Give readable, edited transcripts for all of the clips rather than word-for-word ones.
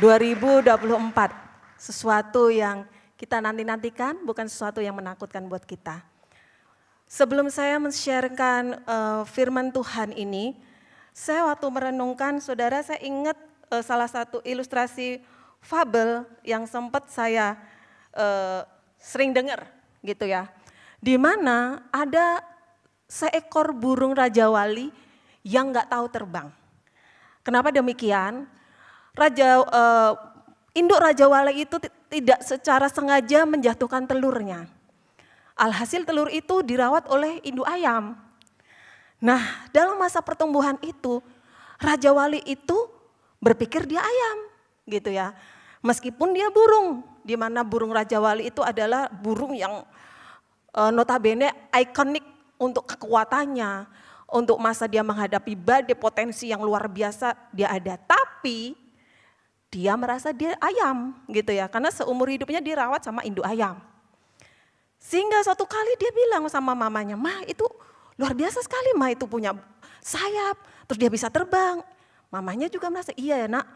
2024, sesuatu yang kita nanti-nantikan, bukan sesuatu yang menakutkan buat kita. Sebelum saya men-sharekan firman Tuhan ini, saya waktu merenungkan, saudara, saya ingat salah satu ilustrasi fabel yang sempat saya sering dengar gitu ya. Di mana ada seekor burung Raja Wali yang nggak tahu terbang. Kenapa demikian? Induk Raja Wali itu tidak secara sengaja menjatuhkan telurnya. Alhasil telur itu dirawat oleh induk ayam. Nah, dalam masa pertumbuhan itu, Raja Wali itu berpikir dia ayam, gitu ya. Meskipun dia burung, di mana burung Raja Wali itu adalah burung yang notabene ikonik untuk kekuatannya, untuk masa dia menghadapi badai, potensi yang luar biasa dia ada. Tapi dia merasa dia ayam, gitu ya, karena seumur hidupnya dirawat sama induk ayam. Sehingga suatu kali dia bilang sama mamanya, "Ma, itu luar biasa sekali, Ma, itu punya sayap, terus dia bisa terbang." Mamanya juga merasa, "Iya ya nak,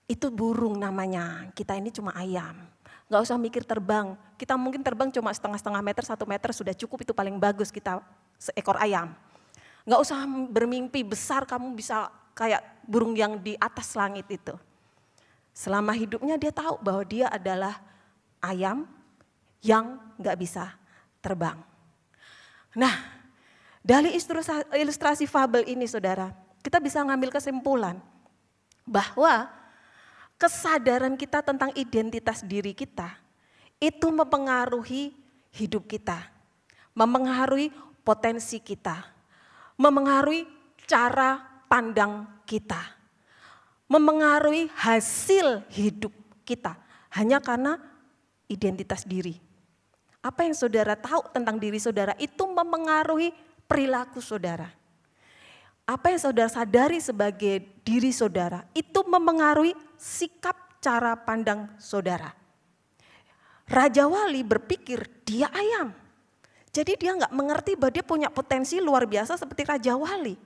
itu burung namanya, kita ini cuma ayam. Gak usah mikir terbang, kita mungkin terbang cuma setengah meter, 1 meter sudah cukup, itu paling bagus kita seekor ayam. Gak usah bermimpi besar kamu bisa kayak burung yang di atas langit itu." Selama hidupnya dia tahu bahwa dia adalah ayam yang gak bisa terbang. Nah, dari ilustrasi fabel ini saudara, kita bisa ngambil kesimpulan bahwa kesadaran kita tentang identitas diri kita itu mempengaruhi hidup kita, mempengaruhi potensi kita, mempengaruhi cara pandang kita, mempengaruhi hasil hidup kita hanya karena identitas diri. Apa yang saudara tahu tentang diri saudara itu mempengaruhi perilaku saudara. Apa yang saudara sadari sebagai diri saudara itu mempengaruhi sikap cara pandang saudara. Raja Wali berpikir dia ayam. Jadi dia nggak mengerti bahwa dia punya potensi luar biasa seperti Raja Wali.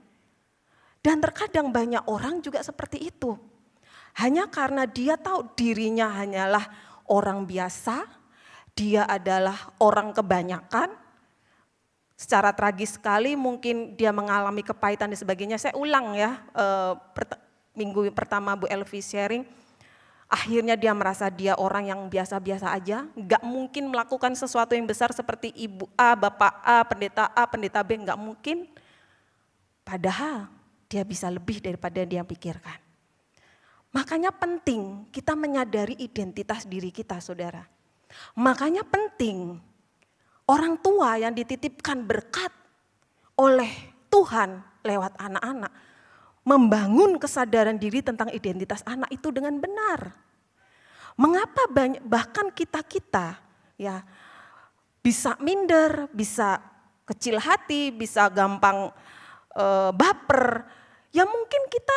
Dan terkadang banyak orang juga seperti itu. Hanya karena dia tahu dirinya hanyalah orang biasa, dia adalah orang kebanyakan, secara tragis sekali mungkin dia mengalami kepahitan dan sebagainya. Saya ulang ya, minggu pertama Bu Elvi sharing, akhirnya dia merasa dia orang yang biasa-biasa aja, gak mungkin melakukan sesuatu yang besar seperti Ibu A, Bapak A, Pendeta B, gak mungkin. Padahal dia bisa lebih daripada dia pikirkan. Makanya penting kita menyadari identitas diri kita saudara. Makanya penting orang tua yang dititipkan berkat oleh Tuhan lewat anak-anak membangun kesadaran diri tentang identitas anak itu dengan benar. Mengapa bahkan kita ya bisa minder, bisa kecil hati, bisa gampang baper. Ya mungkin kita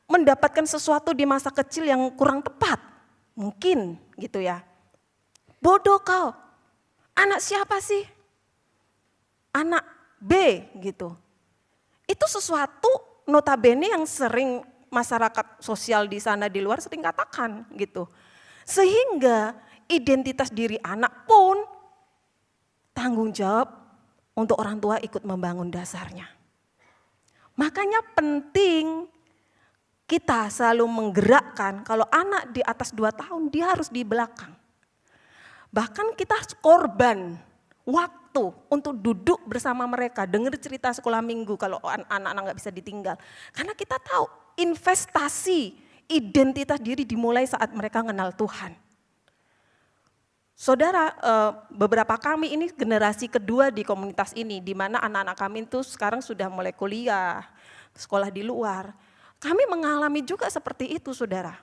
mendapatkan sesuatu di masa kecil yang kurang tepat. Mungkin gitu ya. Bodoh kau, anak siapa sih? Anak B gitu. Itu sesuatu notabene yang sering masyarakat sosial di sana di luar sering katakan gitu. Sehingga identitas diri anak pun tanggung jawab untuk orang tua ikut membangun dasarnya. Makanya penting kita selalu menggerakkan kalau anak di atas 2 tahun dia harus di belakang. Bahkan kita harus korban waktu untuk duduk bersama mereka, dengar cerita sekolah minggu kalau anak-anak gak bisa ditinggal. Karena kita tahu investasi identitas diri dimulai saat mereka kenal Tuhan. Saudara, beberapa kami ini generasi kedua di komunitas ini, di mana anak-anak kami itu sekarang sudah mulai kuliah, sekolah di luar. Kami mengalami juga seperti itu saudara.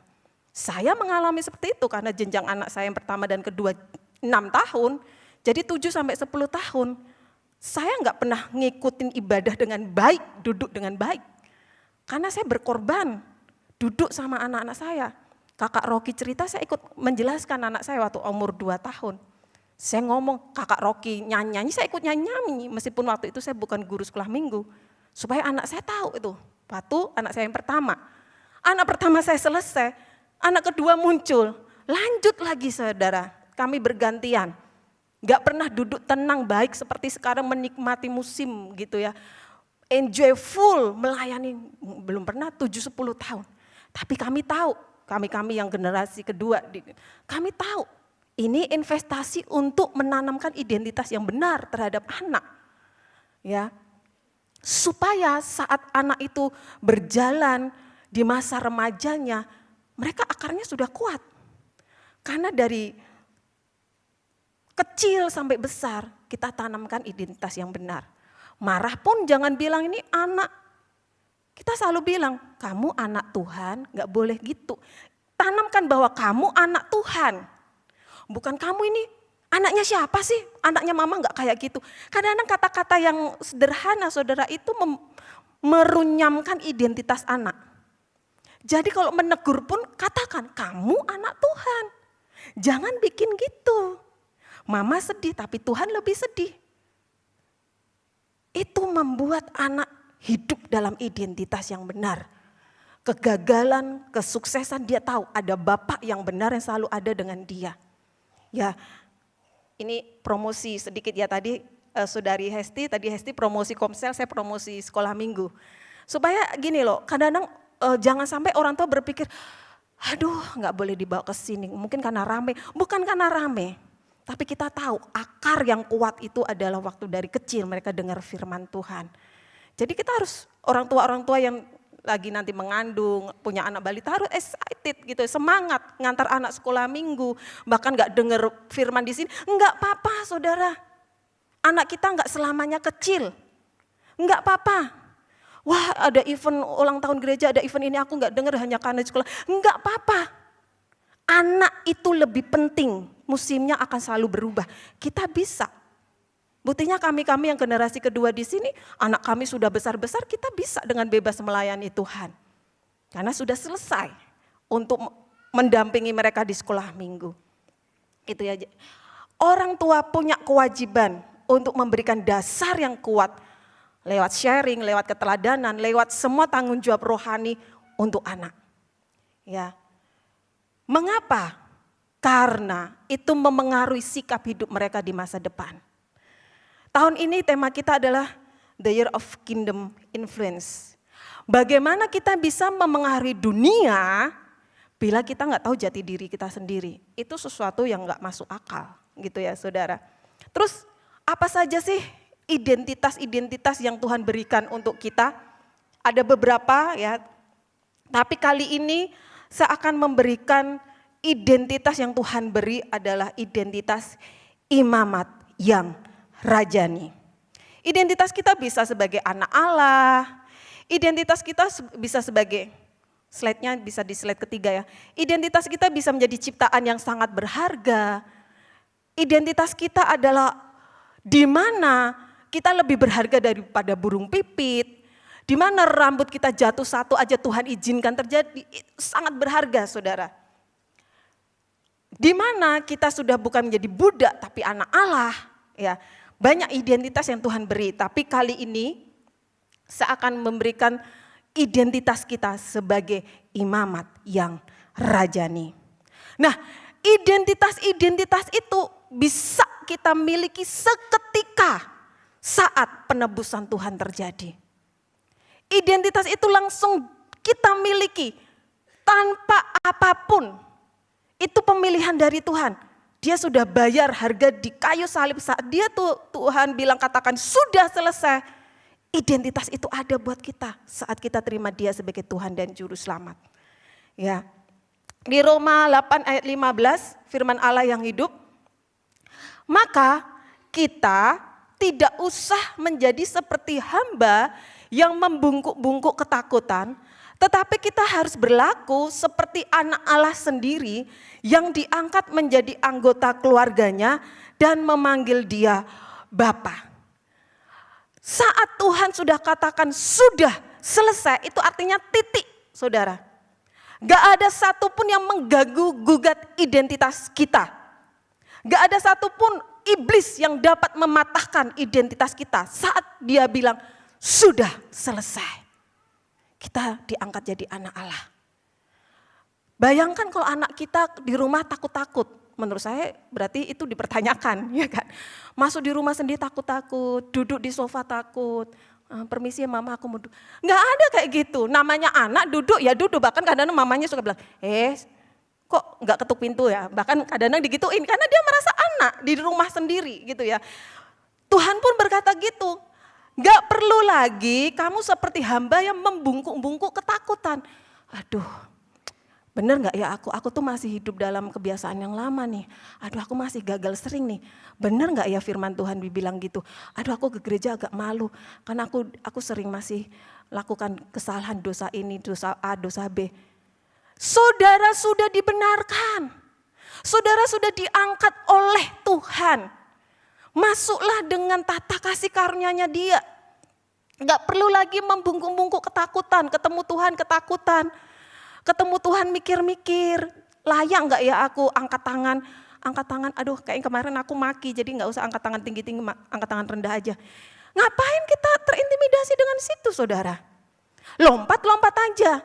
Saya mengalami seperti itu karena jenjang anak saya yang pertama dan kedua 6 tahun, jadi 7 sampai 10 tahun. Saya enggak pernah ngikutin ibadah dengan baik, duduk dengan baik. Karena saya berkorban, duduk sama anak-anak saya. Kakak Rocky cerita, saya ikut menjelaskan anak saya waktu umur 2 tahun. Saya ngomong, kakak Rocky nyanyi, saya ikut nyanyi, meskipun waktu itu saya bukan guru sekolah minggu. Supaya anak saya tahu itu, waktu anak saya yang pertama. Anak pertama saya selesai, Anak kedua muncul, lanjut lagi saudara, kami bergantian. Gak pernah duduk tenang baik seperti sekarang menikmati musim gitu ya. Enjoy full melayani, belum pernah 7-10 tahun. Tapi kami tahu, kami yang generasi kedua, kami tahu ini investasi untuk menanamkan identitas yang benar terhadap anak. Ya, supaya saat anak itu berjalan di masa remajanya, mereka akarnya sudah kuat. Karena dari kecil sampai besar kita tanamkan identitas yang benar. Marah pun jangan bilang ini anak. Kita selalu bilang, kamu anak Tuhan, gak boleh gitu. Tanamkan bahwa kamu anak Tuhan. Bukan kamu ini anaknya siapa sih? Anaknya mama gak kayak gitu. Kadang-kadang kata-kata yang sederhana saudara itu merunyamkan identitas anak. Jadi kalau menegur pun katakan kamu anak Tuhan. Jangan bikin gitu. Mama sedih tapi Tuhan lebih sedih. Itu membuat anak hidup dalam identitas yang benar. Kegagalan, kesuksesan dia tahu ada Bapak yang benar yang selalu ada dengan dia. Ya, ini promosi sedikit ya tadi Saudari Hesti, tadi Hesti promosi Komsel, saya promosi sekolah minggu. Supaya gini loh, kadang-kadang jangan sampai orang tua berpikir, aduh nggak boleh dibawa ke sini, mungkin karena rame. Bukan karena rame, tapi kita tahu akar yang kuat itu adalah waktu dari kecil mereka dengar firman Tuhan. Jadi kita harus orang tua yang lagi nanti mengandung, punya anak balita harus excited gitu, semangat ngantar anak sekolah minggu, bahkan gak denger firman di sini, enggak apa-apa saudara. Anak kita enggak selamanya kecil, enggak apa-apa. Wah ada event ulang tahun gereja, ada event ini aku enggak denger hanya karena di sekolah, enggak apa-apa. Anak itu lebih penting, musimnya akan selalu berubah. Kita bisa. Buktinya kami yang generasi kedua di sini, anak kami sudah besar-besar, kita bisa dengan bebas melayani Tuhan. Karena sudah selesai untuk mendampingi mereka di sekolah minggu. Itu ya. Orang tua punya kewajiban untuk memberikan dasar yang kuat lewat sharing, lewat keteladanan, lewat semua tanggung jawab rohani untuk anak. Ya. Mengapa? Karena itu memengaruhi sikap hidup mereka di masa depan. Tahun ini tema kita adalah The Year of Kingdom Influence. Bagaimana kita bisa memengaruhi dunia bila kita nggak tahu jati diri kita sendiri. Itu sesuatu yang nggak masuk akal gitu ya saudara. Terus apa saja sih identitas-identitas yang Tuhan berikan untuk kita? Ada beberapa ya, tapi kali ini saya akan memberikan identitas yang Tuhan beri adalah identitas imamat yang rajani. Identitas kita bisa sebagai anak Allah, identitas kita bisa sebagai, slide-nya bisa di slide ketiga ya. Identitas kita bisa menjadi ciptaan yang sangat berharga. Identitas kita adalah di mana kita lebih berharga daripada burung pipit, di mana rambut kita jatuh satu aja Tuhan izinkan terjadi, sangat berharga saudara. Di mana kita sudah bukan menjadi budak tapi anak Allah ya. Banyak identitas yang Tuhan beri, tapi kali ini saya akan memberikan identitas kita sebagai imamat yang rajani. Nah, identitas-identitas itu bisa kita miliki seketika saat penebusan Tuhan terjadi. Identitas itu langsung kita miliki tanpa apapun. Itu pemilihan dari Tuhan. Dia sudah bayar harga di kayu salib saat dia Tuhan bilang katakan sudah selesai. Identitas itu ada buat kita saat kita terima dia sebagai Tuhan dan Juru Selamat. Ya. Di Roma 8 ayat 15 firman Allah yang hidup. Maka kita tidak usah menjadi seperti hamba yang membungkuk-bungkuk ketakutan. Tetapi kita harus berlaku seperti anak Allah sendiri yang diangkat menjadi anggota keluarganya dan memanggil dia Bapa. Saat Tuhan sudah katakan sudah selesai, itu artinya titik saudara. Gak ada satupun yang mengganggu gugat identitas kita. Gak ada satupun iblis yang dapat mematahkan identitas kita saat dia bilang sudah selesai. Kita diangkat jadi anak Allah. Bayangkan kalau anak kita di rumah takut-takut. Menurut saya berarti itu dipertanyakan, ya kan. Masuk di rumah sendiri takut-takut, duduk di sofa takut. Permisi ya mama aku mau duduk. Nggak ada kayak gitu, namanya anak duduk ya duduk. Bahkan kadang-kadang mamanya suka bilang, kok nggak ketuk pintu ya. Bahkan kadang-kadang digituin karena dia merasa anak di rumah sendiri gitu ya. Tuhan pun berkata gitu, nggak perlu lagi kamu seperti hamba yang membungkuk-bungkuk ketakutan. Aduh, bener nggak ya aku tuh masih hidup dalam kebiasaan yang lama nih. Aduh aku masih gagal sering nih. Bener nggak ya firman Tuhan bilang gitu. Aduh aku ke gereja agak malu karena aku sering masih lakukan kesalahan, dosa ini, dosa A, dosa B. Saudara sudah dibenarkan. Saudara sudah diangkat oleh Tuhan. Masuklah dengan tata kasih karunia-Nya Dia. Nggak perlu lagi membungkuk-bungkuk ketakutan, ketemu Tuhan ketakutan. Ketemu Tuhan mikir-mikir, layak nggak ya aku angkat tangan, aduh kayak kemarin aku maki jadi nggak usah angkat tangan tinggi-tinggi, angkat tangan rendah aja. Ngapain kita terintimidasi dengan situ saudara? Lompat-lompat aja,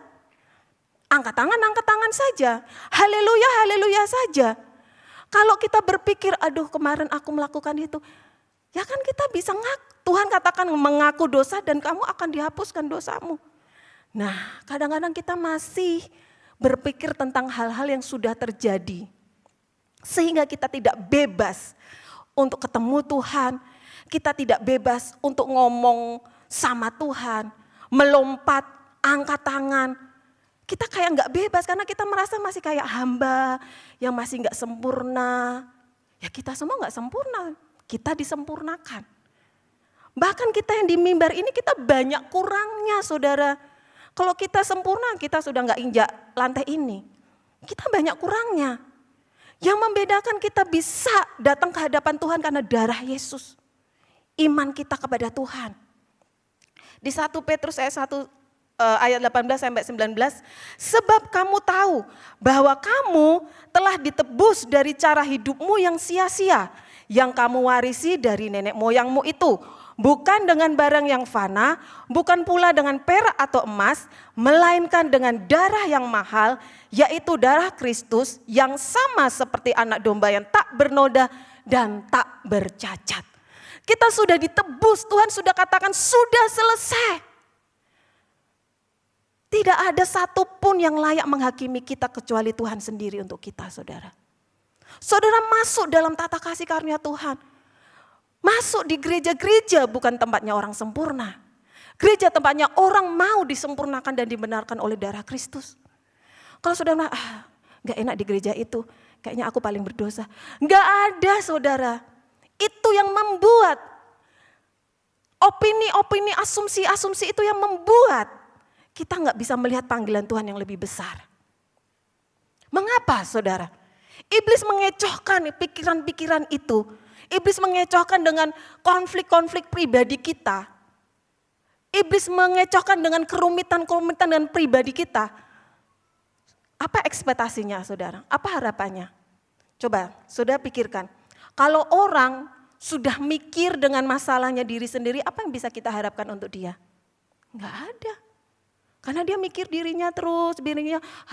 angkat tangan saja, haleluya, haleluya saja. Kalau kita berpikir, aduh kemarin aku melakukan itu, ya kan kita bisa ngaku, Tuhan katakan mengaku dosa dan kamu akan dihapuskan dosamu. Nah, kadang-kadang kita masih berpikir tentang hal-hal yang sudah terjadi. Sehingga kita tidak bebas untuk ketemu Tuhan. Kita tidak bebas untuk ngomong sama Tuhan. Melompat, angkat tangan. Kita kayak nggak bebas karena kita merasa masih kayak hamba yang masih nggak sempurna. Ya kita semua nggak sempurna, kita disempurnakan. Bahkan kita yang di mimbar ini kita banyak kurangnya saudara. Kalau kita sempurna, kita sudah nggak injak lantai ini. Kita banyak kurangnya. Yang membedakan kita bisa datang ke hadapan Tuhan karena darah Yesus. Iman kita kepada Tuhan. Di 1 Petrus ayat 18-19, sebab kamu tahu bahwa kamu telah ditebus dari cara hidupmu yang sia-sia, yang kamu warisi dari nenek moyangmu itu. Bukan dengan barang yang fana, bukan pula dengan perak atau emas, melainkan dengan darah yang mahal, yaitu darah Kristus yang sama seperti anak domba yang tak bernoda dan tak bercacat. Kita sudah ditebus, Tuhan sudah katakan sudah selesai. Tidak ada satupun yang layak menghakimi kita kecuali Tuhan sendiri untuk kita saudara. Saudara masuk dalam tata kasih karunia Tuhan. Masuk di gereja-gereja bukan tempatnya orang sempurna. Gereja tempatnya orang mau disempurnakan dan dibenarkan oleh darah Kristus. Kalau saudara gak enak di gereja itu, kayaknya aku paling berdosa. Gak ada saudara, itu yang membuat opini-opini, asumsi-asumsi itu yang membuat kita gak bisa melihat panggilan Tuhan yang lebih besar. Mengapa saudara? Iblis mengecohkan pikiran-pikiran itu. Iblis mengecohkan dengan konflik-konflik pribadi kita. Iblis mengecohkan dengan kerumitan-kerumitan dengan pribadi kita. Apa ekspektasinya saudara? Apa harapannya? Coba saudara pikirkan. Kalau orang sudah mikir dengan masalahnya diri sendiri, apa yang bisa kita harapkan untuk dia? Enggak ada. Karena dia mikir dirinya terus,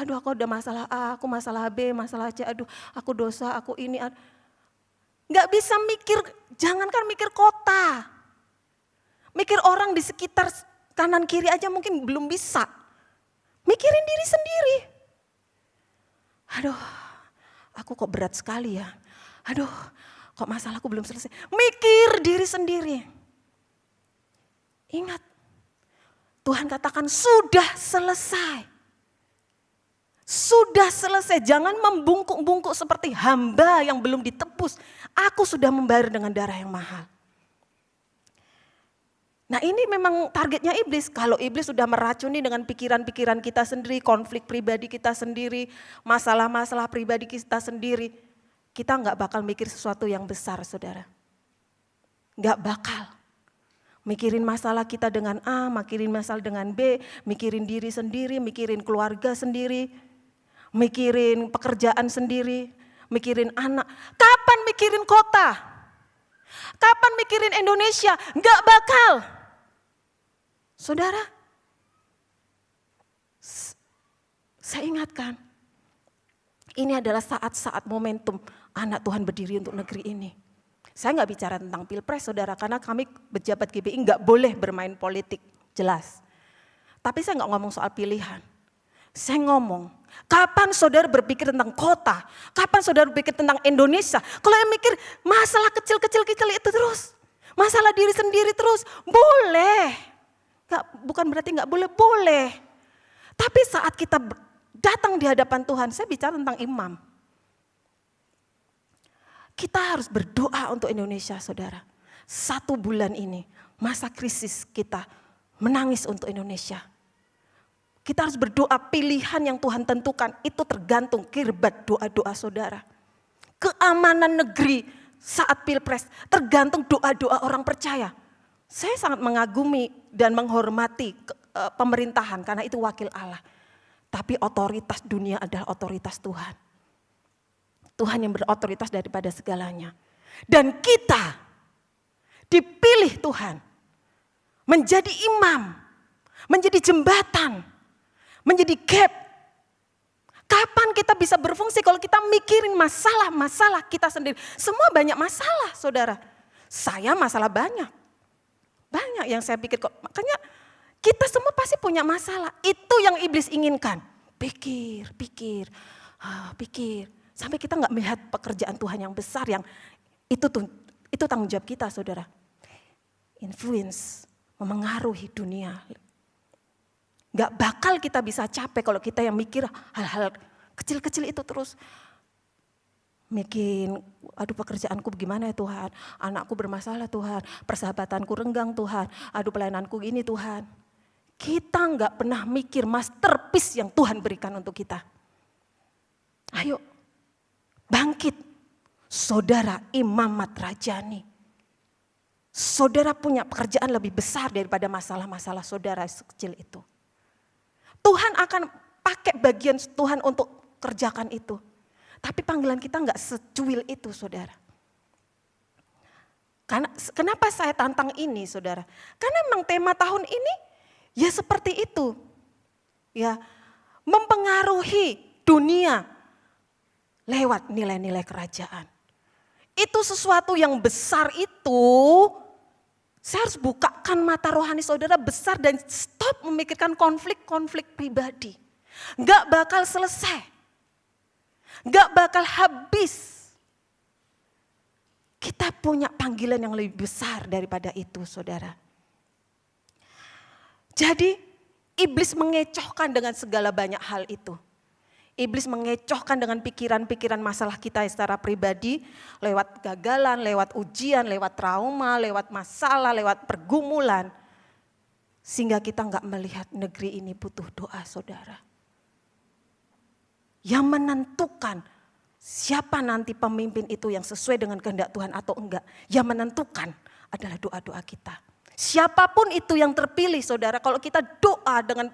aduh aku ada masalah A, aku masalah B, masalah C, aduh aku dosa, aku ini. Gak bisa mikir, jangankan mikir kota. Mikir orang di sekitar kanan kiri aja mungkin belum bisa. Mikirin diri sendiri. Aduh, aku kok berat sekali ya. Aduh, kok masalahku belum selesai. Mikir diri sendiri. Ingat, Tuhan katakan sudah selesai. Sudah selesai, jangan membungkuk-bungkuk seperti hamba yang belum ditebus. Aku sudah membayar dengan darah yang mahal. Nah ini memang targetnya iblis. Kalau iblis sudah meracuni dengan pikiran-pikiran kita sendiri, konflik pribadi kita sendiri, masalah-masalah pribadi kita sendiri. Kita gak bakal mikir sesuatu yang besar saudara. Gak bakal. Mikirin masalah kita dengan A, mikirin masalah dengan B, mikirin diri sendiri, mikirin keluarga sendiri. Mikirin pekerjaan sendiri, mikirin anak. Kapan mikirin kota? Kapan mikirin Indonesia? Enggak bakal. Saudara, saya ingatkan, Ini adalah saat-saat momentum anak Tuhan berdiri untuk negeri ini. Saya nggak bicara tentang pilpres saudara, karena kami pejabat GBI nggak boleh bermain politik, jelas. Tapi saya nggak ngomong soal pilihan. Saya ngomong, kapan saudara berpikir tentang kota? Kapan saudara berpikir tentang Indonesia? Kalau yang mikir masalah kecil-kecil itu terus, masalah diri sendiri terus, boleh. Bukan berarti nggak boleh, boleh. Tapi saat kita datang di hadapan Tuhan, saya bicara tentang imam. Kita harus berdoa untuk Indonesia saudara. 1 bulan ini, masa krisis kita menangis untuk Indonesia. Kita harus berdoa, pilihan yang Tuhan tentukan itu tergantung kirbat doa-doa saudara. Keamanan negeri saat pilpres tergantung doa-doa orang percaya. Saya sangat mengagumi dan menghormati pemerintahan karena itu wakil Allah. Tapi otoritas dunia adalah otoritas Tuhan. Tuhan yang berotoritas daripada segalanya. Dan kita dipilih Tuhan menjadi imam, menjadi jembatan, menjadi gap. Kapan kita bisa berfungsi kalau kita mikirin masalah-masalah kita sendiri. Semua banyak masalah saudara. Saya masalah banyak. Banyak yang saya pikir kok. Makanya kita semua pasti punya masalah. Itu yang iblis inginkan. Pikir. Sampai kita nggak melihat pekerjaan Tuhan yang besar yang itu tanggung jawab kita saudara. Influence, memengaruhi dunia. Gak bakal kita bisa capek kalau kita yang mikir hal-hal kecil-kecil itu terus. Aduh pekerjaanku bagaimana ya Tuhan, anakku bermasalah Tuhan, persahabatanku renggang Tuhan, aduh pelayananku ini Tuhan. Kita gak pernah mikir masterpiece yang Tuhan berikan untuk kita. Ayo bangkit, saudara imamat rajani. Saudara punya pekerjaan lebih besar daripada masalah-masalah saudara sekecil itu. Tuhan akan pakai bagian Tuhan untuk kerjakan itu. Tapi panggilan kita enggak secuil itu saudara. Kenapa saya tantang ini saudara? Karena memang tema tahun ini ya seperti itu. Ya, mempengaruhi dunia lewat nilai-nilai kerajaan. Itu sesuatu yang besar itu, saya harus bukakan mata rohani saudara besar dan stop memikirkan konflik-konflik pribadi. Gak bakal selesai, gak bakal habis. Kita punya panggilan yang lebih besar daripada itu saudara. Jadi iblis mengecohkan dengan segala banyak hal itu. Iblis mengecohkan dengan pikiran-pikiran masalah kita secara pribadi, lewat gagalan, lewat ujian, lewat trauma, lewat masalah, lewat pergumulan. Sehingga kita enggak melihat negeri ini butuh doa saudara. Yang menentukan siapa nanti pemimpin itu yang sesuai dengan kehendak Tuhan atau enggak. Yang menentukan adalah doa-doa kita. Siapapun itu yang terpilih saudara, kalau kita doa dengan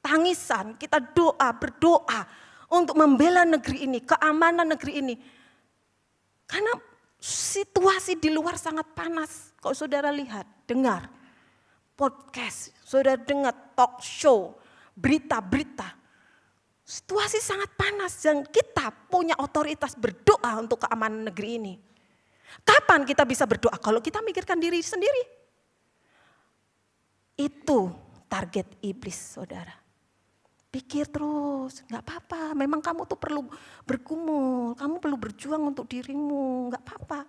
tangisan, kita berdoa untuk membela negeri ini, keamanan negeri ini. Karena situasi di luar sangat panas. Kalau saudara lihat, dengar podcast, saudara dengar talk show, berita-berita. Situasi sangat panas dan kita punya otoritas berdoa untuk keamanan negeri ini. Kapan kita bisa berdoa? Kalau kita mikirkan diri sendiri. Itu target iblis saudara. Pikir terus, gak apa-apa, memang kamu tuh perlu bergumul, kamu perlu berjuang untuk dirimu, gak apa-apa.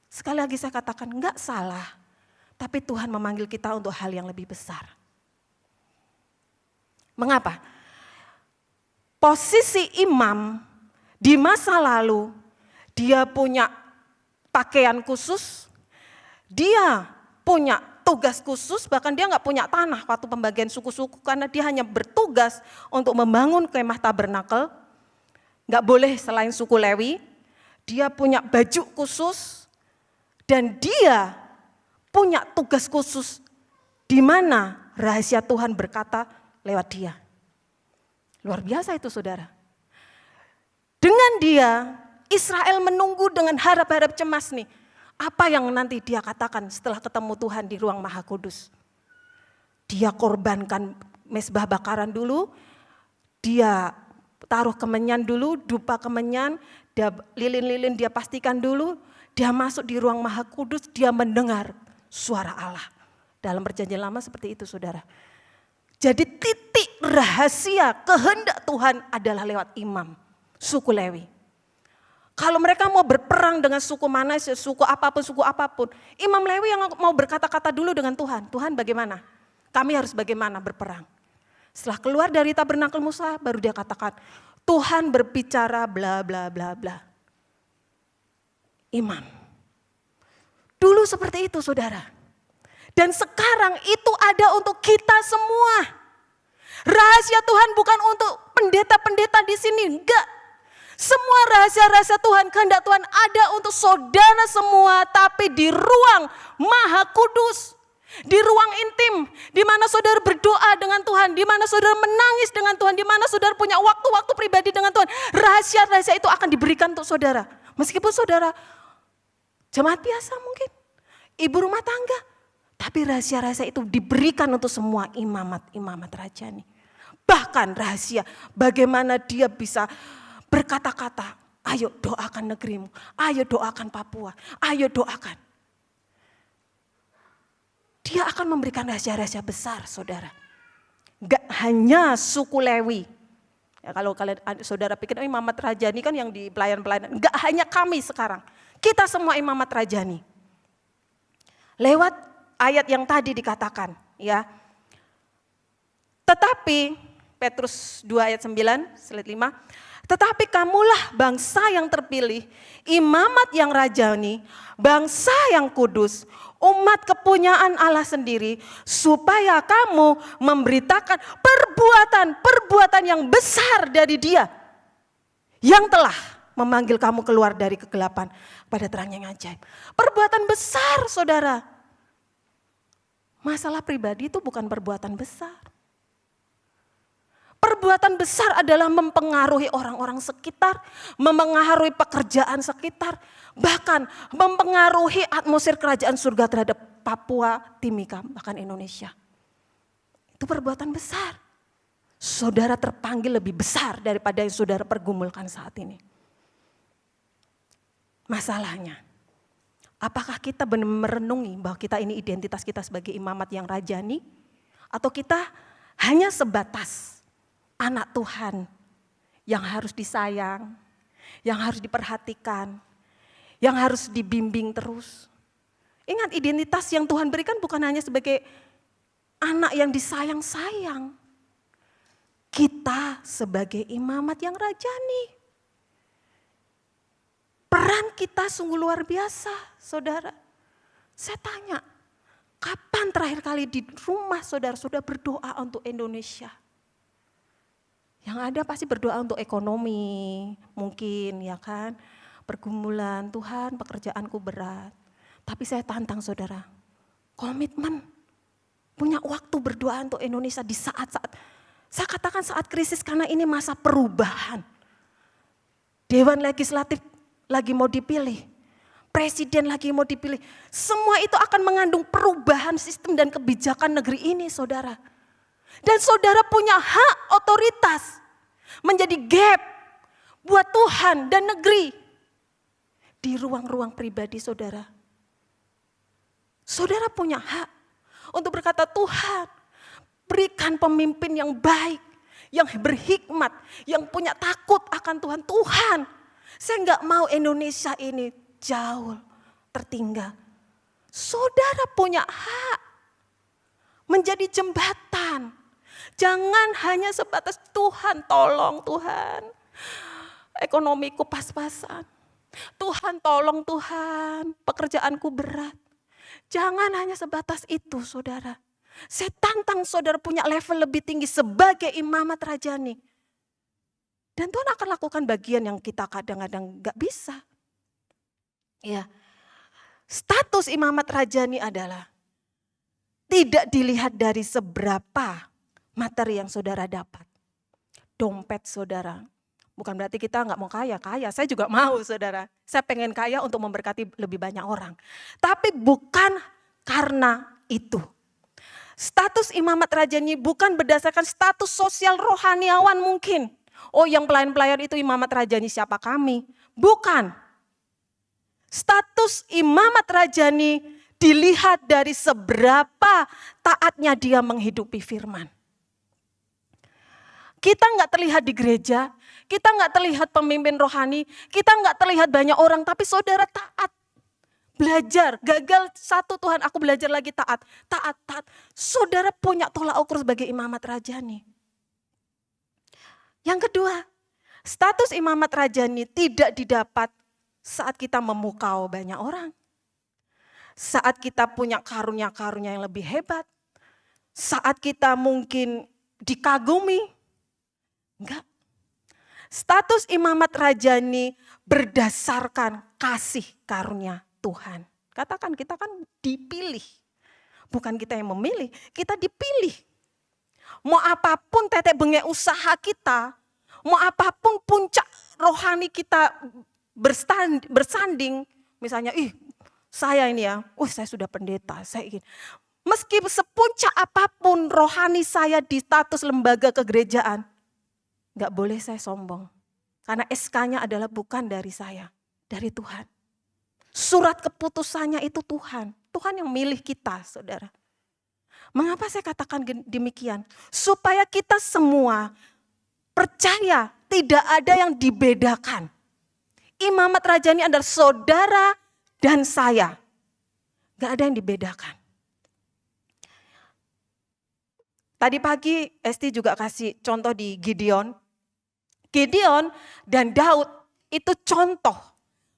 Sekali lagi saya katakan, gak salah, tapi Tuhan memanggil kita untuk hal yang lebih besar. Mengapa? Posisi imam di masa lalu, dia punya pakaian khusus, dia punya tugas khusus, bahkan dia nggak punya tanah waktu pembagian suku-suku karena dia hanya bertugas untuk membangun kemah tabernakel. Nggak boleh selain suku Lewi, dia punya baju khusus dan dia punya tugas khusus di mana rahasia Tuhan berkata lewat dia. Luar biasa itu saudara. Dengan dia, Israel menunggu dengan harap-harap cemas nih. Apa yang nanti dia katakan setelah ketemu Tuhan di ruang Maha Kudus. Dia korbankan mezbah bakaran dulu, dia taruh kemenyan dulu, dupa kemenyan, lilin-lilin dia pastikan dulu, dia masuk di ruang Maha Kudus, dia mendengar suara Allah. Dalam perjanjian lama seperti itu saudara. Jadi titik rahasia kehendak Tuhan adalah lewat imam, suku Lewi. Kalau mereka mau berperang dengan suku mana, suku apapun, imam Lewi yang mau berkata-kata dulu dengan Tuhan. Tuhan bagaimana? Kami harus bagaimana berperang? Setelah keluar dari tabernakel Musa, baru dia katakan, Tuhan berbicara bla bla bla bla. Imam. Dulu seperti itu saudara. Dan sekarang itu ada untuk kita semua. Rahasia Tuhan bukan untuk pendeta-pendeta di sini, enggak. Semua rahasia-rahasia Tuhan, kehendak Tuhan ada untuk saudara semua, tapi di ruang Maha Kudus, di ruang intim, di mana saudara berdoa dengan Tuhan, di mana saudara menangis dengan Tuhan, di mana saudara punya waktu-waktu pribadi dengan Tuhan. Rahasia-rahasia itu akan diberikan untuk saudara. Meskipun saudara jemaat biasa mungkin, ibu rumah tangga, tapi rahasia-rahasia itu diberikan untuk semua imamat rajani. Bahkan rahasia bagaimana dia bisa berkata-kata, ayo doakan negerimu, ayo doakan Papua, ayo doakan. Dia akan memberikan rahasia-rahasia besar saudara. Gak hanya suku Lewi. Ya, kalau kalian saudara pikir imamat rajani kan yang di pelayan-pelayan. Gak hanya kami sekarang. Kita semua imamat rajani. Lewat ayat yang tadi dikatakan. Ya. Tetapi, Petrus 2 ayat 9, slide 5. Tetapi kamulah bangsa yang terpilih, imamat yang rajani, bangsa yang kudus, umat kepunyaan Allah sendiri, supaya kamu memberitakan perbuatan-perbuatan yang besar dari Dia, yang telah memanggil kamu keluar dari kegelapan pada terang yang ajaib. Perbuatan besar saudara. Masalah pribadi itu bukan perbuatan besar. Perbuatan besar adalah mempengaruhi orang-orang sekitar, mempengaruhi pekerjaan sekitar, bahkan mempengaruhi atmosfer kerajaan surga terhadap Papua, Timika, bahkan Indonesia. Itu perbuatan besar. Saudara terpanggil lebih besar daripada yang saudara pergumulkan saat ini. Masalahnya, apakah kita benar-benar merenungi bahwa kita ini identitas kita sebagai imamat yang rajani, atau kita hanya sebatas anak Tuhan yang harus disayang, yang harus diperhatikan, yang harus dibimbing terus. Ingat, identitas yang Tuhan berikan bukan hanya sebagai anak yang disayang-sayang. Kita sebagai imamat yang rajani. Peran kita sungguh luar biasa, saudara. Saya tanya, kapan terakhir kali di rumah saudara sudah berdoa untuk Indonesia? Yang ada pasti berdoa untuk ekonomi, mungkin ya kan. Pergumulan, Tuhan pekerjaanku berat. Tapi saya tantang saudara, komitmen. Punya waktu berdoa untuk Indonesia di saat-saat, saya katakan saat krisis karena ini masa perubahan. Dewan Legislatif lagi mau dipilih, presiden lagi mau dipilih. Semua itu akan mengandung perubahan sistem dan kebijakan negeri ini saudara. Dan saudara punya hak otoritas menjadi gap buat Tuhan dan negeri. Di ruang-ruang pribadi saudara. Saudara punya hak untuk berkata, Tuhan berikan pemimpin yang baik, yang berhikmat, yang punya takut akan Tuhan. Tuhan, saya enggak mau Indonesia ini jauh tertinggal. Saudara punya hak menjadi jembatan. Jangan hanya sebatas Tuhan tolong Tuhan. Ekonomiku pas-pasan. Tuhan tolong Tuhan, pekerjaanku berat. Jangan hanya sebatas itu saudara. Saya tantang saudara punya level lebih tinggi sebagai imamat rajani. Dan Tuhan akan lakukan bagian yang kita kadang-kadang gak bisa. Ya, status imamat rajani adalah tidak dilihat dari seberapa materi yang saudara dapat. Dompet saudara. Bukan berarti kita gak mau kaya. Saya juga mau saudara. Saya pengen kaya untuk memberkati lebih banyak orang. Tapi bukan karena itu. Status imamat rajani bukan berdasarkan status sosial rohaniawan mungkin. Oh, yang pelayan-pelayan itu imamat rajani siapa kami? Bukan. Status imamat rajani dilihat dari seberapa taatnya dia menghidupi firman. Kita nggak terlihat di gereja, kita nggak terlihat pemimpin rohani, kita nggak terlihat banyak orang, tapi saudara taat. Belajar, gagal satu Tuhan, aku belajar lagi taat. Saudara punya tolak ukur sebagai imamat rajani. Yang kedua, status imamat rajani tidak didapat saat kita memukau banyak orang. Saat kita punya karunia-karunia yang lebih hebat. Saat kita mungkin dikagumi. Enggak. Status imamat rajani berdasarkan kasih karunia Tuhan. Katakan kita kan dipilih. Bukan kita yang memilih, kita dipilih. Mau apapun tetek bengek usaha kita, mau apapun puncak rohani kita bersanding, misalnya saya ini ya, saya sudah pendeta, saya ingin. Meski sepuncak apapun rohani saya di status lembaga kegerejaan, gak boleh saya sombong. Karena SK-nya adalah bukan dari saya, dari Tuhan. Surat keputusannya itu Tuhan. Tuhan yang milih kita, saudara. Mengapa saya katakan demikian? Supaya kita semua percaya tidak ada yang dibedakan. Imamat rajani adalah saudara dan saya. Gak ada yang dibedakan. Tadi pagi Esti juga kasih contoh di Gideon. Gideon dan Daud itu contoh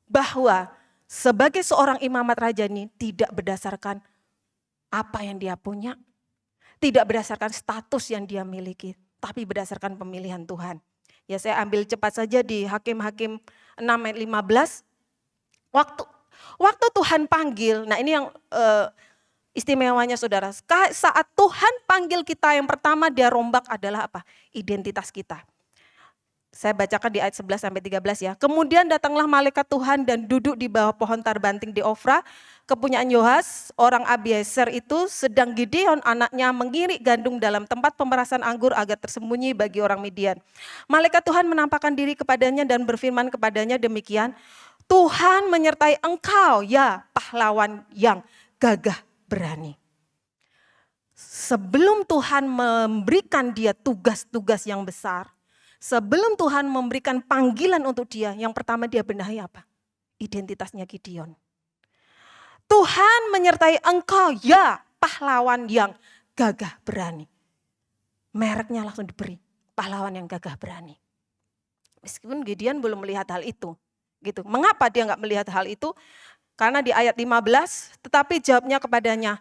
bahwa sebagai seorang imamat rajani tidak berdasarkan apa yang dia punya, tidak berdasarkan status yang dia miliki, tapi berdasarkan pemilihan Tuhan. Ya, saya ambil cepat saja di Hakim-Hakim 6 ayat 15. Waktu Tuhan panggil, nah ini yang istimewanya saudara, saat Tuhan panggil kita yang pertama dia rombak adalah apa? Identitas kita. Saya bacakan di ayat 11 sampai 13 ya. Kemudian datanglah malaikat Tuhan dan duduk di bawah pohon tarbanting di Ofra, kepunyaan Yoas, orang Abiezer itu, sedang Gideon anaknya mengirik gandum dalam tempat pemerasan anggur agar tersembunyi bagi orang Midian. Malaikat Tuhan menampakkan diri kepadanya dan berfirman kepadanya demikian, Tuhan menyertai engkau ya pahlawan yang gagah berani. Sebelum Tuhan memberikan dia tugas-tugas yang besar, sebelum Tuhan memberikan panggilan untuk dia, yang pertama dia benahi apa? Identitasnya Gideon. Tuhan menyertai engkau ya pahlawan yang gagah berani. Mereknya langsung diberi, pahlawan yang gagah berani. Meskipun Gideon belum melihat hal itu. Gitu. Mengapa dia nggak melihat hal itu? Karena di ayat 15, tetapi jawabnya kepadanya,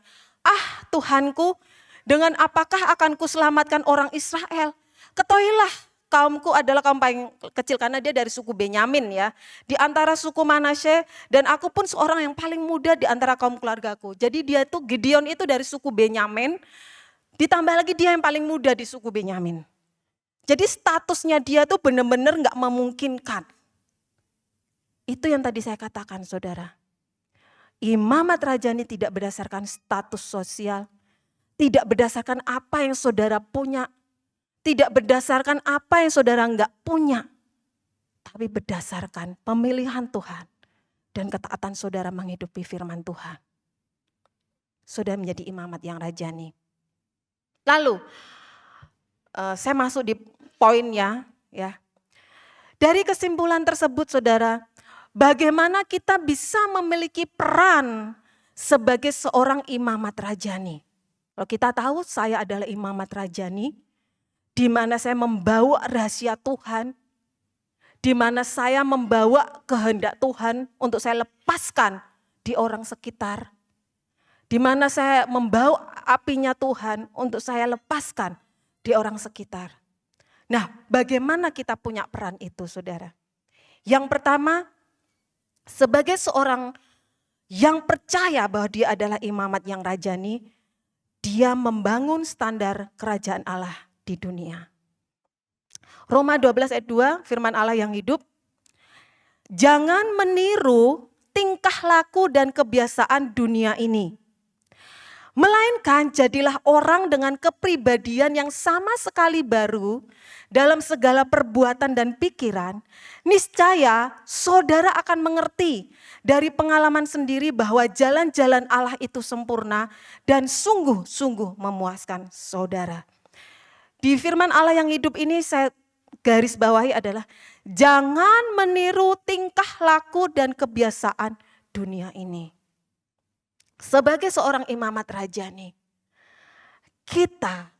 Tuhanku, dengan apakah akan kuselamatkan orang Israel? Ketahuilah, kaumku adalah kaum paling kecil karena dia dari suku Benyamin ya. Di antara suku Manasye dan aku pun seorang yang paling muda di antara kaum keluargaku. Jadi dia tuh Gideon itu dari suku Benyamin, ditambah lagi dia yang paling muda di suku Benyamin. Jadi statusnya dia tuh benar-benar gak memungkinkan. Itu yang tadi saya katakan saudara. Imamat rajani tidak berdasarkan status sosial, tidak berdasarkan apa yang saudara punya, tidak berdasarkan apa yang saudara enggak punya, tapi berdasarkan pemilihan Tuhan dan ketaatan saudara menghidupi firman Tuhan. Saudara menjadi imamat yang rajani. Lalu, saya masuk di poinnya ya. Dari kesimpulan tersebut saudara, bagaimana kita bisa memiliki peran sebagai seorang imamat rajani. Kalau kita tahu saya adalah imamat rajani, di mana saya membawa rahasia Tuhan, di mana saya membawa kehendak Tuhan untuk saya lepaskan di orang sekitar, di mana saya membawa apinya Tuhan untuk saya lepaskan di orang sekitar. Nah, bagaimana kita punya peran itu, saudara? Yang pertama, sebagai seorang yang percaya bahwa dia adalah imamat yang rajani, dia membangun standar kerajaan Allah di dunia. Roma 12 ayat 2, firman Allah yang hidup. Jangan meniru tingkah laku dan kebiasaan dunia ini. Melainkan jadilah orang dengan kepribadian yang sama sekali baru dalam segala perbuatan dan pikiran, niscaya saudara akan mengerti dari pengalaman sendiri bahwa jalan-jalan Allah itu sempurna dan sungguh-sungguh memuaskan saudara. Di firman Allah yang hidup ini saya garis bawahi adalah jangan meniru tingkah laku dan kebiasaan dunia ini. Sebagai seorang imamat rajani, kita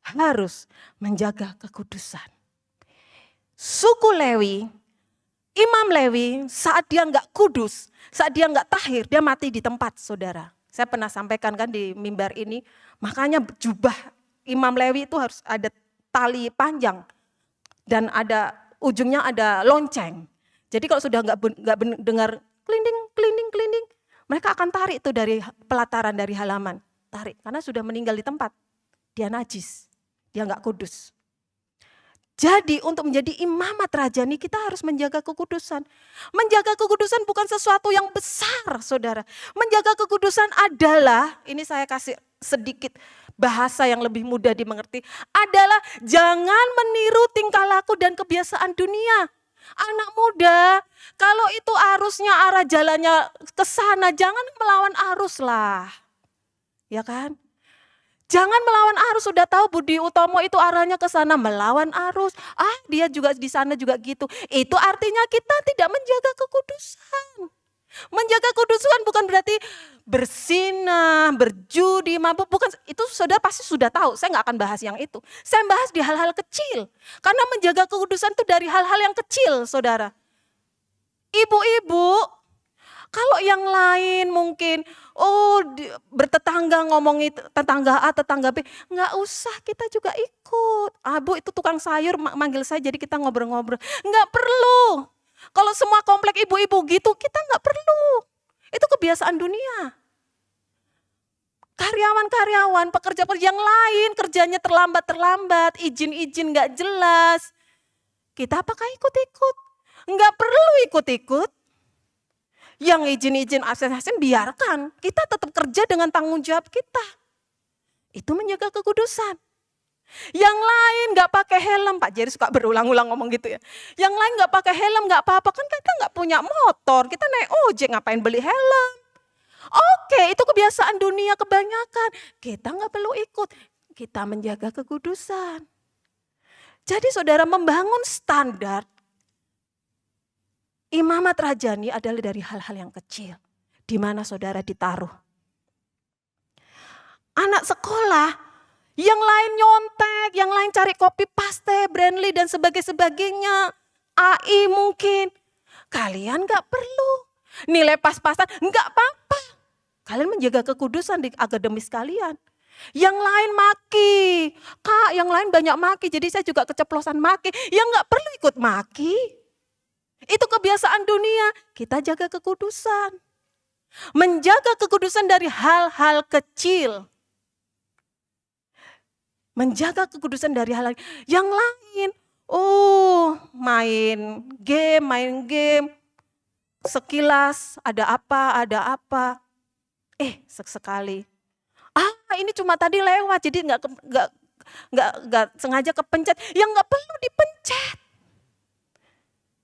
harus menjaga kekudusan. Suku Lewi, Imam Lewi saat dia nggak kudus, saat dia nggak tahir, dia mati di tempat, saudara. Saya pernah sampaikan kan di mimbar ini, makanya jubah Imam Lewi itu harus ada tali panjang dan ada ujungnya ada lonceng. Jadi kalau sudah nggak dengar kelinding, mereka akan tarik itu dari pelataran dari halaman, tarik karena sudah meninggal di tempat, dia najis. Dia nggak kudus. Jadi untuk menjadi imamat rajani kita harus menjaga kekudusan. Menjaga kekudusan bukan sesuatu yang besar, saudara. Menjaga kekudusan adalah, ini saya kasih sedikit bahasa yang lebih mudah dimengerti, adalah jangan meniru tingkah laku dan kebiasaan dunia. Anak muda, kalau itu arusnya arah jalannya ke sana, jangan melawan arus lah. Ya kan? Jangan melawan arus, sudah tahu Budi Utomo itu arahnya ke sana, melawan arus. Dia juga di sana juga gitu. Itu artinya kita tidak menjaga kekudusan. Menjaga kekudusan bukan berarti bersinah, berjudi, mabuk, bukan. Itu saudara pasti sudah tahu, saya nggak akan bahas yang itu. Saya bahas di hal-hal kecil. Karena menjaga kekudusan itu dari hal-hal yang kecil, saudara. Ibu-ibu, kalau yang lain mungkin, bertetangga ngomongin tetangga A, tetangga B, nggak usah kita juga ikut. Bu itu tukang sayur manggil saya jadi kita ngobrol-ngobrol. Nggak perlu. Kalau semua komplek ibu-ibu gitu, kita nggak perlu. Itu kebiasaan dunia. Karyawan-karyawan, pekerja-pekerja yang lain kerjanya terlambat, izin-izin nggak jelas. Kita apakah ikut-ikut? Nggak perlu ikut-ikut. Yang izin-izin absen-absen biarkan. Kita tetap kerja dengan tanggung jawab kita. Itu menjaga kekudusan. Yang lain gak pakai helm, Pak Jerry suka berulang-ulang ngomong gitu ya. Yang lain gak pakai helm gak apa-apa, kan kita gak punya motor, kita naik ojek ngapain beli helm. Oke, itu kebiasaan dunia kebanyakan. Kita gak perlu ikut, kita menjaga kekudusan. Jadi saudara membangun standar imamat rajani adalah dari hal-hal yang kecil. Di mana saudara ditaruh. Anak sekolah, yang lain nyontek, yang lain cari copy paste, Brandly dan sebagainya. AI mungkin. Kalian gak perlu. Nilai pas-pasan, gak apa-apa. Kalian menjaga kekudusan di akademis kalian. Yang lain maki. Kak, yang lain banyak maki, jadi saya juga keceplosan maki. Yang gak perlu ikut maki. Itu kebiasaan dunia, kita jaga kekudusan. Menjaga kekudusan dari hal-hal kecil. Menjaga kekudusan dari hal yang lain. Main game. Sekilas ada apa. Sekali. Ini cuma tadi lewat, jadi nggak sengaja kepencet. Yang nggak perlu dipencet.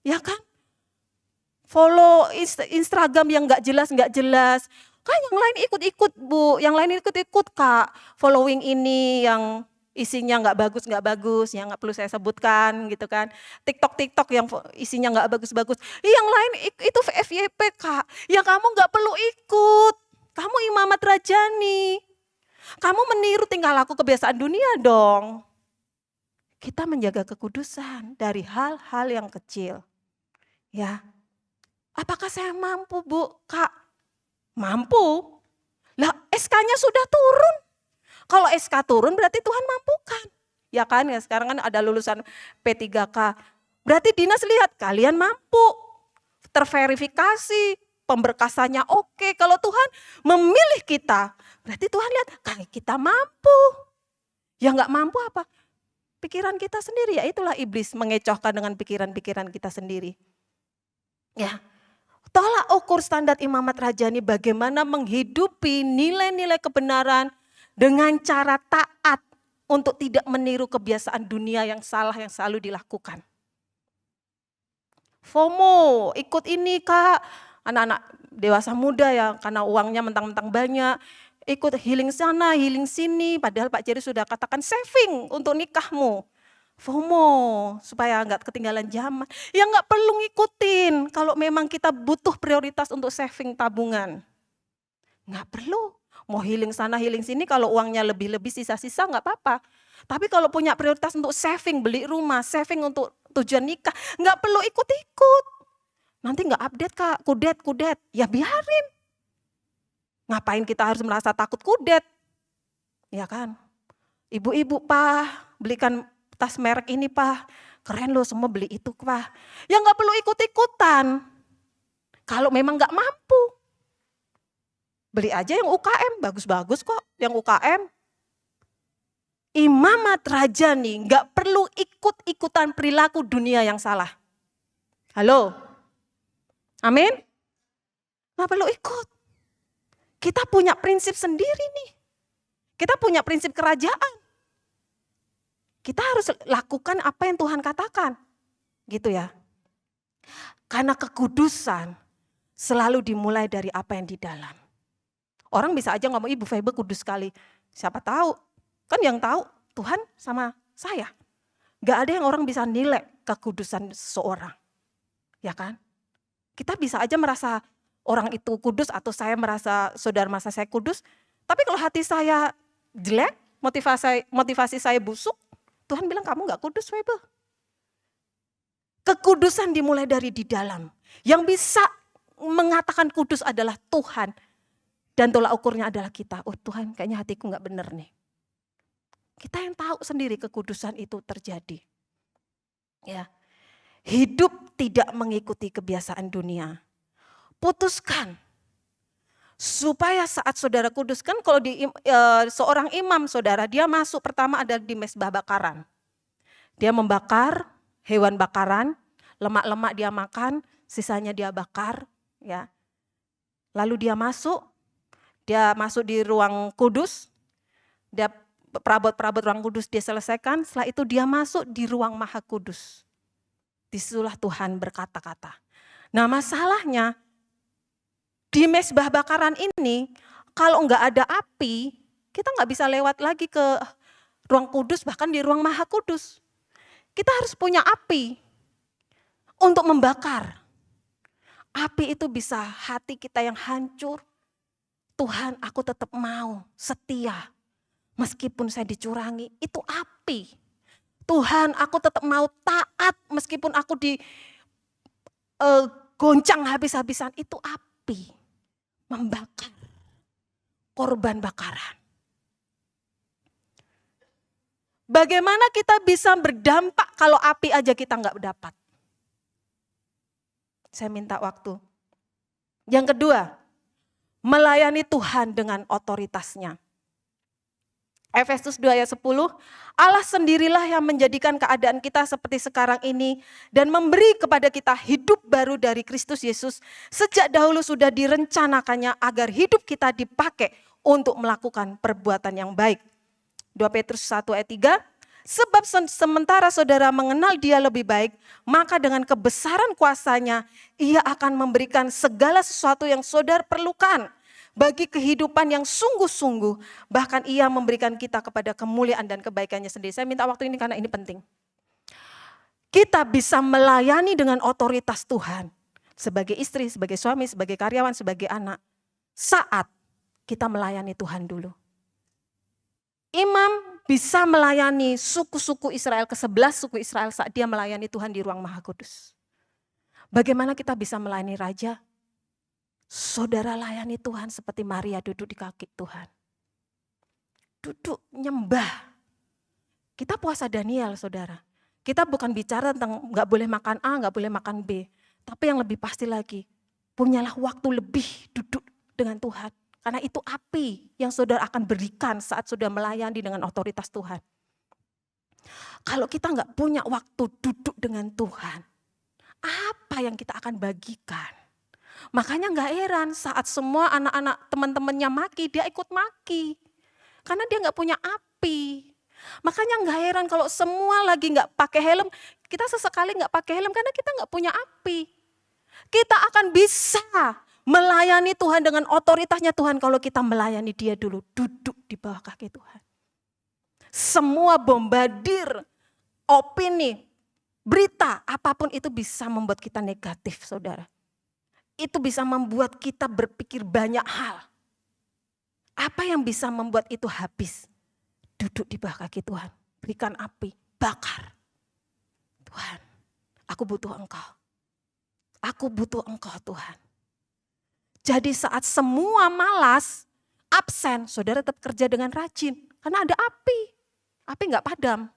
Ya kan? Follow Instagram yang nggak jelas. Kan yang lain ikut-ikut Bu, yang lain ikut-ikut Kak. Following ini yang isinya nggak bagus, yang nggak perlu saya sebutkan gitu kan. TikTok yang isinya nggak bagus-bagus. Yang lain itu FYP Kak, ya kamu nggak perlu ikut. Kamu imamat rajani. Kamu meniru tingkah laku kebiasaan dunia dong. Kita menjaga kekudusan dari hal-hal yang kecil. Ya. Apakah saya mampu Bu? Kak, mampu. Lah SK-nya sudah turun. Kalau SK turun berarti Tuhan mampukan. Ya kan ya sekarang kan ada lulusan P3K. Berarti dinas lihat kalian mampu. Terverifikasi, pemberkasannya oke. Kalau Tuhan memilih kita, berarti Tuhan lihat kita mampu. Yang gak mampu apa? Pikiran kita sendiri, ya itulah iblis mengecohkan dengan pikiran-pikiran kita sendiri. Ya. Tolak ukur standar imamat rajani bagaimana menghidupi nilai-nilai kebenaran dengan cara taat untuk tidak meniru kebiasaan dunia yang salah yang selalu dilakukan. FOMO, ikut ini Kak, anak-anak dewasa muda ya karena uangnya mentang-mentang banyak, ikut healing sana, healing sini, padahal Pak Jerry sudah katakan saving untuk nikahmu. FOMO, supaya nggak ketinggalan zaman. Ya nggak perlu ngikutin kalau memang kita butuh prioritas untuk saving tabungan. Nggak perlu, mau healing sana, healing sini, kalau uangnya lebih-lebih sisa-sisa nggak apa-apa. Tapi kalau punya prioritas untuk saving, beli rumah, saving untuk tujuan nikah, nggak perlu ikut-ikut. Nanti nggak update Kak, kudet, ya biarin. Ngapain kita harus merasa takut kudet? Ya kan? Ibu-ibu Pak, belikan tas merek ini Pak, keren loh semua beli itu Pak. Ya nggak perlu ikut-ikutan. Kalau memang nggak mampu. Beli aja yang UKM, bagus-bagus kok yang UKM. Imamat raja nih nggak perlu ikut-ikutan perilaku dunia yang salah. Halo? Amin? Nggak perlu ikut. Kita punya prinsip sendiri nih. Kita punya prinsip kerajaan. Kita harus lakukan apa yang Tuhan katakan. Gitu ya. Karena kekudusan selalu dimulai dari apa yang di dalam. Orang bisa aja ngomong, Ibu Febe kudus sekali. Siapa tahu, kan yang tahu Tuhan sama saya. Gak ada yang orang bisa nilai kekudusan seseorang. Ya kan? Kita bisa aja merasa orang itu kudus atau saya merasa, saudara merasa saya kudus. Tapi kalau hati saya jelek, motivasi saya busuk, Tuhan bilang kamu gak kudus Febe. Kekudusan dimulai dari di dalam. Yang bisa mengatakan kudus adalah Tuhan. Dan tolak ukurnya adalah kita. Oh Tuhan kayaknya hatiku gak benar nih. Kita yang tahu sendiri kekudusan itu terjadi. Ya, hidup tidak mengikuti kebiasaan dunia. Putuskan. Supaya saat saudara kuduskan, kalau di seorang imam saudara, dia masuk pertama ada di mezbah bakaran. Dia membakar hewan bakaran, lemak-lemak dia makan, sisanya dia bakar. Ya. Lalu dia masuk di ruang kudus, dia perabot-perabot ruang kudus dia selesaikan, setelah itu dia masuk di ruang maha kudus. Disitulah Tuhan berkata-kata. Nah masalahnya, di mezbah bakaran ini, kalau nggak ada api, kita nggak bisa lewat lagi ke ruang kudus, bahkan di ruang maha kudus. Kita harus punya api untuk membakar. Api itu bisa hati kita yang hancur. Tuhan, aku tetap mau setia. Meskipun saya dicurangi, itu api. Tuhan, aku tetap mau taat meskipun aku goncang habis-habisan, itu api. Membakar. Korban bakaran. Bagaimana kita bisa berdampak kalau api aja kita nggak dapat? Saya minta waktu. Yang kedua, melayani Tuhan dengan otoritasnya. Efesus 2 ayat 10, Allah sendirilah yang menjadikan keadaan kita seperti sekarang ini dan memberi kepada kita hidup baru dari Kristus Yesus. Sejak dahulu sudah direncanakannya agar hidup kita dipakai untuk melakukan perbuatan yang baik. 2 Petrus 1 ayat 3, sebab sementara saudara mengenal dia lebih baik, maka dengan kebesaran kuasanya ia akan memberikan segala sesuatu yang saudara perlukan. Bagi kehidupan yang sungguh-sungguh, bahkan ia memberikan kita kepada kemuliaan dan kebaikannya sendiri. Saya minta waktu ini karena ini penting. Kita bisa melayani dengan otoritas Tuhan. Sebagai istri, sebagai suami, sebagai karyawan, sebagai anak. Saat kita melayani Tuhan dulu. Imam bisa melayani suku-suku Israel, ke-11 suku Israel saat dia melayani Tuhan di ruang Maha Kudus. Bagaimana kita bisa melayani Raja? Saudara layani Tuhan seperti Maria duduk di kaki Tuhan. Duduk nyembah. Kita puasa Daniel saudara. Kita bukan bicara tentang gak boleh makan A, gak boleh makan B. Tapi yang lebih pasti lagi, punyalah waktu lebih duduk dengan Tuhan. Karena itu api yang saudara akan berikan saat saudara melayani dengan otoritas Tuhan. Kalau kita gak punya waktu duduk dengan Tuhan, apa yang kita akan bagikan? Makanya gak heran saat semua anak-anak teman-temannya maki, dia ikut maki. Karena dia gak punya api. Makanya nggak heran kalau semua lagi nggak pakai helm, kita sesekali nggak pakai helm karena kita nggak punya api. Kita akan bisa melayani Tuhan dengan otoritasnya Tuhan kalau kita melayani Dia dulu, duduk di bawah kaki Tuhan. Semua bombardir, opini, berita, apapun itu bisa membuat kita negatif, saudara. Itu bisa membuat kita berpikir banyak hal. Apa yang bisa membuat itu habis? Duduk di bawah kaki Tuhan, berikan api, bakar. Tuhan, aku butuh Engkau. Aku butuh Engkau Tuhan. Jadi saat semua malas, absen, saudara tetap kerja dengan rajin. Karena ada api, api nggak padam.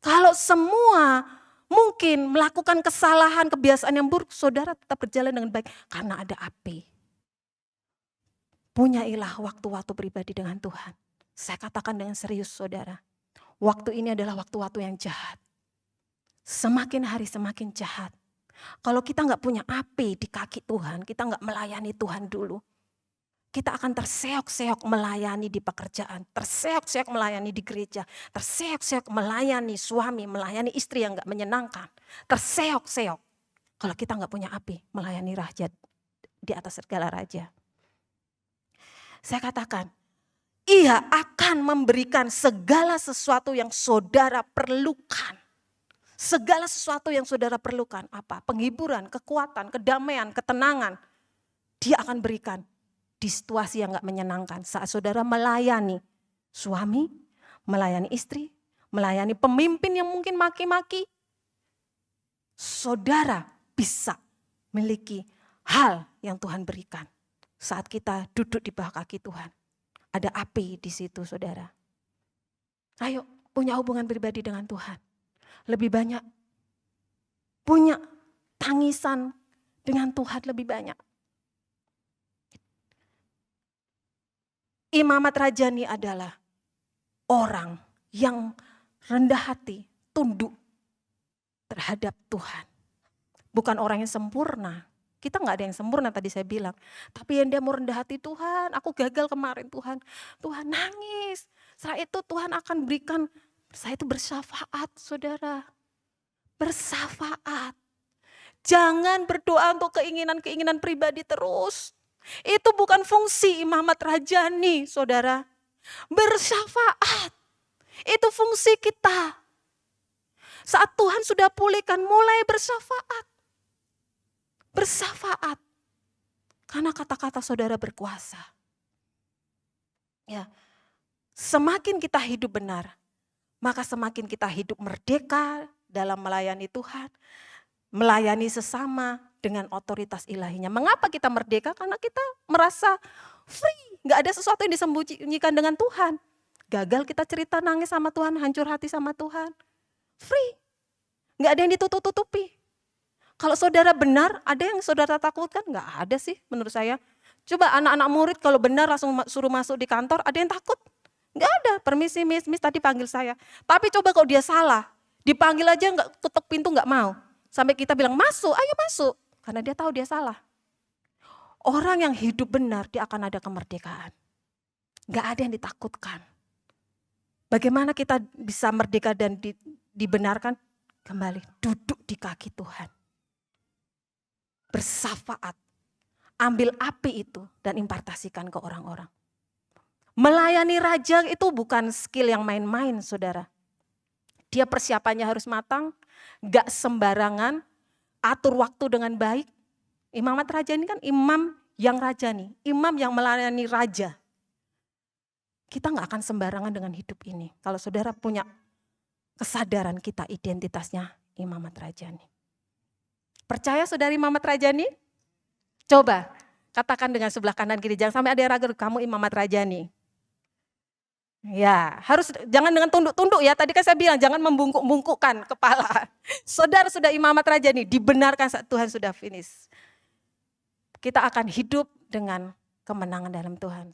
Kalau semua mungkin melakukan kesalahan, kebiasaan yang buruk, saudara tetap berjalan dengan baik. Karena ada api. Punyailah waktu-waktu pribadi dengan Tuhan. Saya katakan dengan serius saudara. Waktu ini adalah waktu-waktu yang jahat. Semakin hari semakin jahat. Kalau kita nggak punya api di kaki Tuhan, kita nggak melayani Tuhan dulu. Kita akan terseok-seok melayani di pekerjaan, terseok-seok melayani di gereja, terseok-seok melayani suami, melayani istri yang nggak menyenangkan. Terseok-seok. Kalau kita nggak punya api, melayani raja di atas segala raja. Saya katakan, Ia akan memberikan segala sesuatu yang saudara perlukan. Segala sesuatu yang saudara perlukan, apa? Penghiburan, kekuatan, kedamaian, ketenangan. Dia akan berikan di situasi yang gak menyenangkan. Saat saudara melayani suami, melayani istri, melayani pemimpin yang mungkin maki-maki. Saudara bisa memiliki hal yang Tuhan berikan. Saat kita duduk di bawah kaki Tuhan. Ada api di situ saudara. Ayo punya hubungan pribadi dengan Tuhan. Lebih banyak. Punya tangisan dengan Tuhan lebih banyak. Imamat Rajani adalah orang yang rendah hati, tunduk terhadap Tuhan. Bukan orang yang sempurna. Kita gak ada yang sempurna tadi saya bilang. Tapi yang dia mau rendah hati, Tuhan aku gagal kemarin Tuhan. Tuhan nangis. Setelah itu Tuhan akan berikan, saya itu bersyafaat saudara. Bersyafaat. Jangan berdoa untuk keinginan-keinginan pribadi terus. Itu bukan fungsi imamat rajani saudara. Bersyafaat. Itu fungsi kita. Saat Tuhan sudah pulihkan mulai bersyafaat. Bersyafaat. Karena kata-kata saudara berkuasa. Ya. Semakin kita hidup benar, maka semakin kita hidup merdeka dalam melayani Tuhan, melayani sesama dengan otoritas ilahinya. Mengapa kita merdeka? Karena kita merasa free, gak ada sesuatu yang disembunyikan dengan Tuhan. Gagal kita cerita nangis sama Tuhan, hancur hati sama Tuhan. Free, gak ada yang ditutup-tutupi. Kalau saudara benar, ada yang saudara takutkan? Gak ada sih menurut saya. Coba anak-anak murid kalau benar langsung suruh masuk di kantor, ada yang takut? Gak ada, permisi miss tadi panggil saya. Tapi coba kalau dia salah, dipanggil aja gak ketuk pintu gak mau. Sampai kita bilang masuk, ayo masuk. Karena dia tahu dia salah. Orang yang hidup benar, dia akan ada kemerdekaan. Gak ada yang ditakutkan. Bagaimana kita bisa merdeka dan dibenarkan? Kembali duduk di kaki Tuhan. Bersyafaat, ambil api itu dan impartasikan ke orang-orang. Melayani raja itu bukan skill yang main-main saudara. Dia persiapannya harus matang, gak sembarangan, atur waktu dengan baik. Imamat raja ini kan imam yang rajani, imam yang melayani raja. Kita gak akan sembarangan dengan hidup ini. Kalau saudara punya kesadaran kita identitasnya imamat rajani. Percaya saudari imamat rajani? Coba katakan dengan sebelah kanan kiri, jangan sampai ada yang ragu, kamu imamat rajani. Ya, harus jangan dengan tunduk-tunduk ya. Tadi kan saya bilang jangan membungkuk-bungkukkan kepala. Saudara sudah imamat rajani, dibenarkan saat Tuhan sudah finish. Kita akan hidup dengan kemenangan dalam Tuhan.